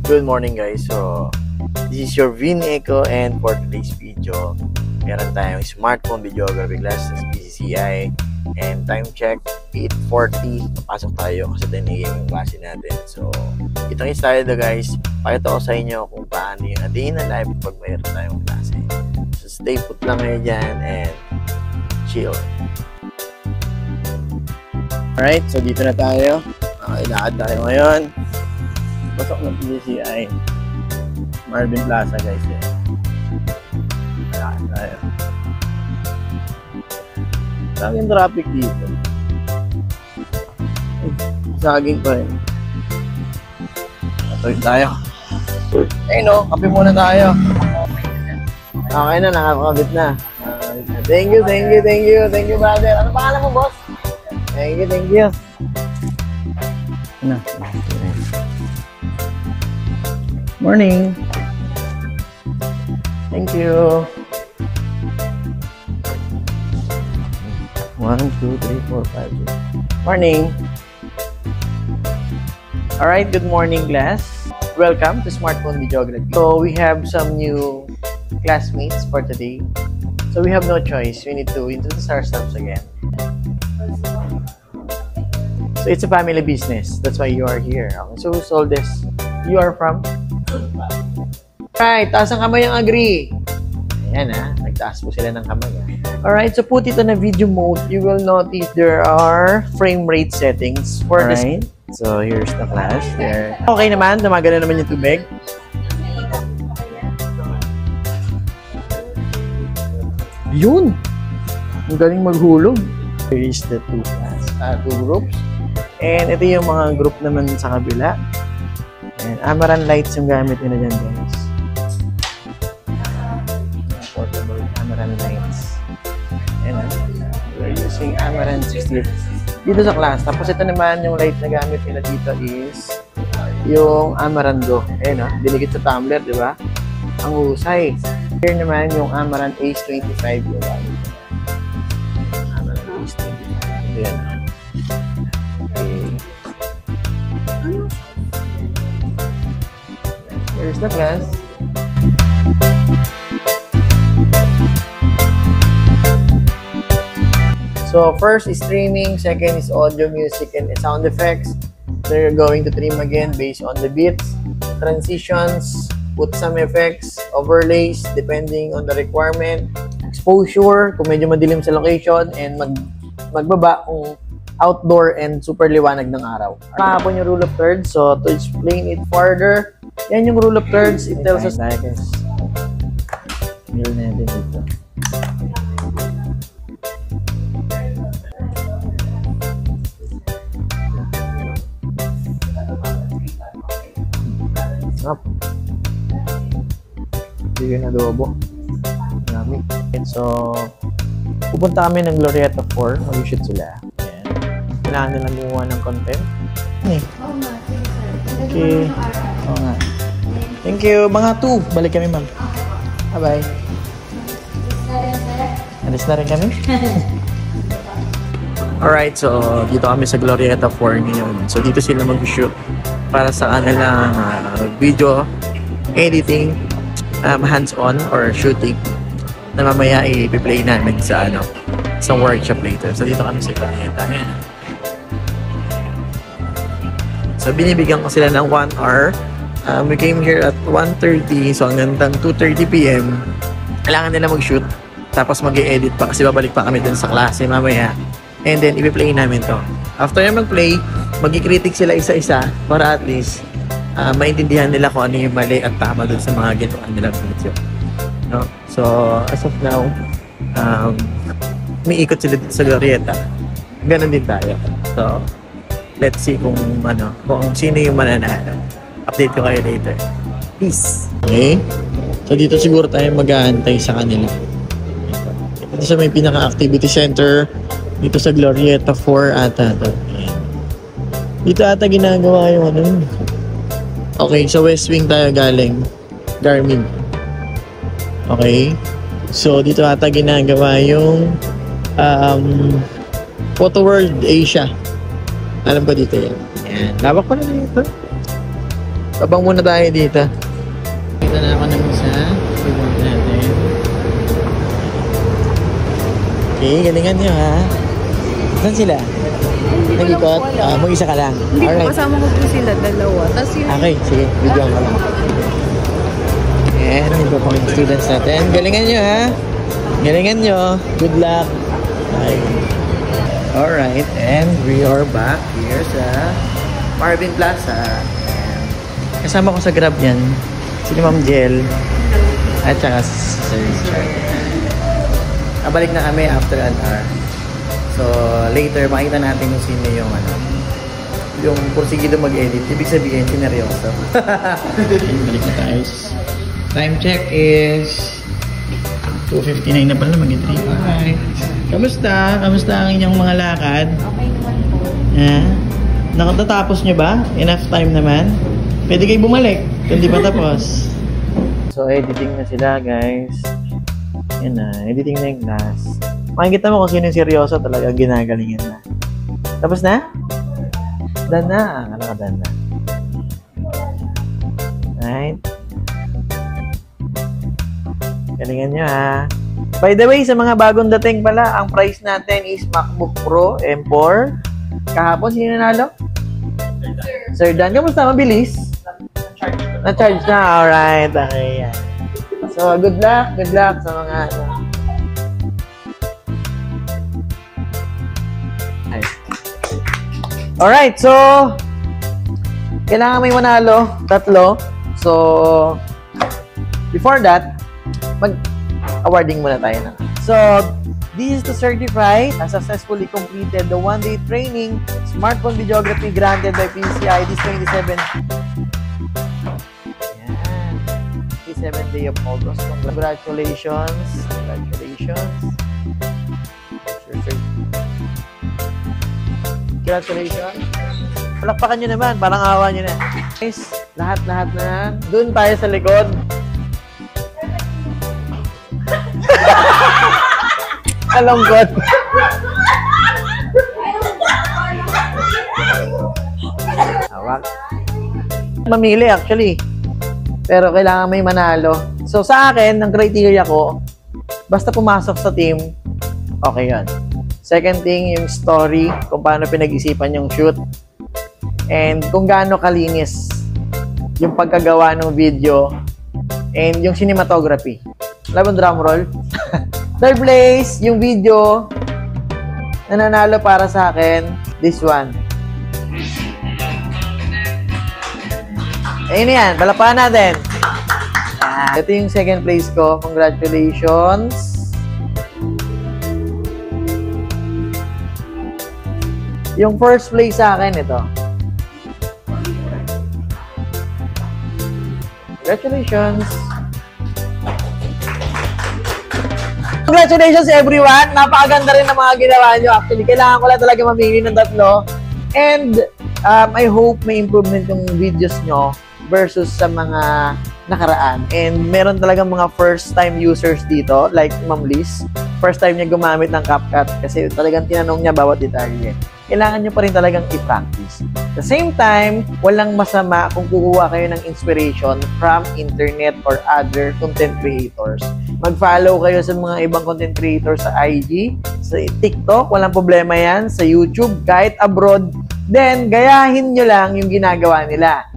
Good morning guys. So, this is your Vin Echo and for today's video, meron tayong smartphone videography class sa PCCI and time check 8:40. Papasok tayo kasi 10 AM yung klase natin. So, itong tayo guys. Pakita ko sa inyo kung paano yung atin na live pag mayroon tayong klase. So, stay put lang kayo dyan and chill. Alright, so dito na tayo. Lakad tayo ngayon. Pasok ng PCCI. Marvin Plaza guys. Lakad tayo. Daming traffic dito. Saging pa rin. Atuloy tayo. Ayun no, kape muna tayo. Okay na, nakakabit na. Thank you brother. Ano pangalan mo boss? Thank you. Ano? Morning. Thank you. 1, 2, 3, 4, 5. Morning. Alright, good morning class. Welcome to Smartphone Videography. So we have some new classmates for today. So we have no choice. We need to introduce ourselves again. So it's a family business. That's why you are here. So who's all this? You are from? Right, taas ang kamay ang agree. Ayan nagtaas po sila ng kamay. Alright, so put it on a video mode. You will notice there are frame rate settings for this. So here's the class there. Okay naman, tumagal na naman yung tubig. Yun! Ang galing maghulog. Here is the two groups. And ito yung mga group naman sa kabila. And Amaran lights yung gamit nila dyan guys. Portable Amaran lights. And we're using Amaran 60 dito sa class. Tapos ito naman yung light na gamit nila dito is yung Amaran Go. Ayan dinikit sa tumbler, di ba? Ang husay. Here naman yung Amaran Ace 25 yung gamit. Amaran Ace 25. Ito yan. Okay. Here's the class. So first is streaming, second is audio, music, and sound effects. So you're going to trim again based on the beats, transitions, put some effects, overlays depending on the requirement, exposure kung medyo madilim sa location, and magbaba kung outdoor and super liwanag ng araw. Kahapon yung rule of thirds, so to explain it further, yan yung rule of thirds, it tells us meal na natin dito. Up. Ito yung adobo. Marami. So, pupunta kami ng Glorieta 4. Mag-shoot sila. Ayan. Kailangan nila gumawa ng content. Okay. Oo nga. Thank you. Mga 2. Balik kami, ma'am. Bye-bye. Alis na rin kami. Alright, so dito kami sa Glorieta 4 ngayon. So dito sila mag-shoot para sa kanilang video editing, hands-on or shooting na mamaya i-play namin sa sa workshop later. So dito kami sa Glorieta. Ayan. So binibigyan ko sila ng 1 hour. We came here at 1:30, so hanggang 2:30 PM kailangan nila mag-shoot, tapos mag-i-edit pa kasi babalik pa kami dun sa klase mamaya, and then i-play namin to. After yung mag-play, mag-i-critic sila isa-isa para at least maintindihan nila kung ano yung mali at tama dun sa mga ginawa nilang video, no? So as of now, umiikot sila dito sa Glorieta. Ganun din tayo. So let's see kung sino yung mananalo. Update ko kayo later. Peace. Okay. So dito siguro tayo mag-aantay sa kanila. Dito sa may pinaka-activity center. Dito sa Glorieta 4 ata. Dito ata ginagawa yung Okay, sa West Wing tayo galing. Garmin. Okay. So dito ata ginagawa yung Photo World Asia. Alam ko dito yan. Ayan. Labak ko na dito. Abang muna tayo dito. Kita na ako naman sa keyboard natin. Okay, galingan nyo ha. Saan sila? Nag-ikot? Mag-isa ka lang. Hindi ko kasama ko po sila, dalawa. Tapos yung... Okay, sige. Video ka lang. Ayan, ito pang students natin. Galingan nyo ha. Galingan nyo. Good luck. Bye. Alright, and we are back here sa Marvin Plaza. And kasama ko sa Grab yan, si Ma'am Jel at saka si Sir Richard. Kabalik na kami after an hour. So, later, makita natin kung sino yung yung porsigido mag-edit. Ibig sabihin, sineryoso. Balik na tayo. Time check is 2:59 na pala, mag-3. Alright. Kamusta? Kamusta ang inyong mga lakad? Okay naman po. Nakatatapos nyo ba? Enough time naman? Pwede kayo bumalik kung di pa tapos. So, editing na sila, guys. Yan na. Editing na yung class. Makikita mo kung sino yung seryoso talaga ginagalingan na. Tapos na? Done na. Alam ka, done na. Right? Galingan nyo ha. By the way, sa mga bagong dating pala, ang price natin is MacBook Pro M4. Kahapon, sino nanalo? Sir Dan. Kamusta? Mabilis? Na-charge na. Alright. Okay. Yan. So, good luck. Good luck sa mga Alright. So, kailangan may manalo. 3. So, before that, mag-awarding muna tayo na. So, this is to certify na successfully completed the one-day training smartphone videography granted by PCI this 27. Yan. 27th day of August. Congratulations. Congratulations. Congratulations. Palakpakan nyo naman. Parang awa nyo na. Guys, lahat-lahat na. Doon tayo sa likod. Kalungkot. Hawak. Mamili actually. Pero kailangan may manalo. So sa akin, ang criteria ko, basta pumasok sa team, okay yun. Second thing, yung story, kung paano pinag-isipan yung shoot. And kung gaano kalinis yung pagkagawa ng video. And yung cinematography. Alam mo, drum roll? Third place, yung video na nanalo para sa akin, this one. Ayun yan, palapakan natin. Ito yung second place ko. Congratulations. Yung first place sa akin, ito. Congratulations. Congratulations everyone! Napakaganda rin ng mga ginawa nyo. Actually, kailangan ko lang talaga mamili ng 3. And I hope may improvement yung videos nyo versus sa mga nakaraan. And meron talagang mga first-time users dito, like Ma'am Liz. First time niya gumamit ng CapCut kasi talagang tinanong niya bawat detalye. Kailangan nyo pa rin talagang i-practice. At the same time, walang masama kung kukuha kayo ng inspiration from internet or other content creators. Mag-follow kayo sa mga ibang content creators sa IG, sa TikTok, walang problema yan, sa YouTube, kahit abroad. Then, gayahin nyo lang yung ginagawa nila.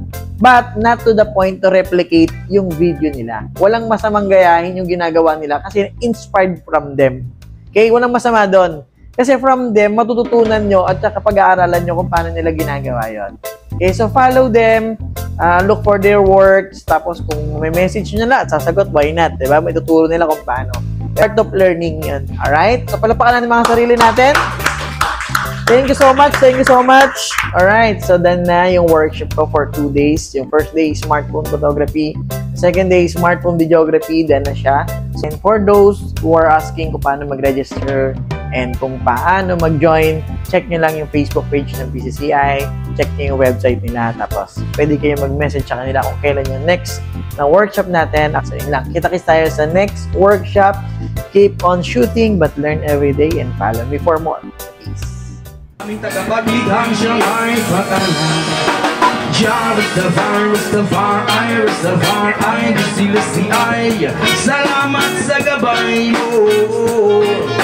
But not to the point to replicate yung video nila. Walang masamang gayahin yung ginagawa nila kasi inspired from them. Okay? Walang masama doon. Kasi from them, matututunan nyo at saka pag-aaralan nyo kung paano nila ginagawa yon. Okay, so follow them, look for their works, tapos kung may message nyo na at sasagot, why not? Diba? May tuturo nila kung paano. Part of learning yun. Alright? So palapakan natin mga sarili natin. Thank you so much. Thank you so much. Alright, so then na yung workshop ko for 2 days. Yung first day, smartphone photography. Second day, smartphone videography. Then na siya. And for those who are asking kung paano mag-register and kung paano mag-join, check nyo lang yung Facebook page ng PCCI. Check nyo yung website nila. Tapos, pwede kayo mag-message sa kanila kung kailan yung next na workshop natin. So, yun lang. Kita-kits tayo sa next workshop. Keep on shooting but learn every day and follow me for more. Peace. Aming tagapaglighang siyang ay patanan. Ja, Rastafari, Gusti ay salamat sa gabay mo.